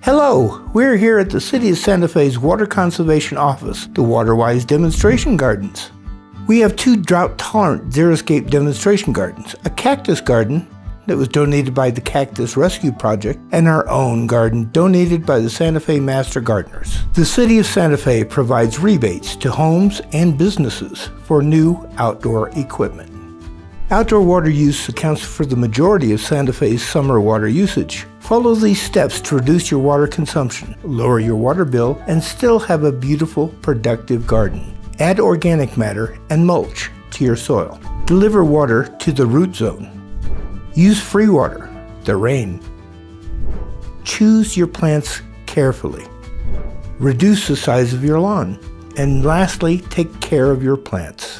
Hello, we're here at the City of Santa Fe's Water Conservation Office, the Waterwise Demonstration Gardens. We have two drought-tolerant Xeriscape demonstration gardens, a cactus garden that was donated by the Cactus Rescue Project, and our own garden donated by the Santa Fe Master Gardeners. The City of Santa Fe provides rebates to homes and businesses for new outdoor equipment. Outdoor water use accounts for the majority of Santa Fe's summer water usage. Follow these steps to reduce your water consumption, lower your water bill, and still have a beautiful, productive garden. Add organic matter and mulch to your soil. Deliver water to the root zone. Use free water, the rain. Choose your plants carefully. Reduce the size of your lawn. And lastly, take care of your plants.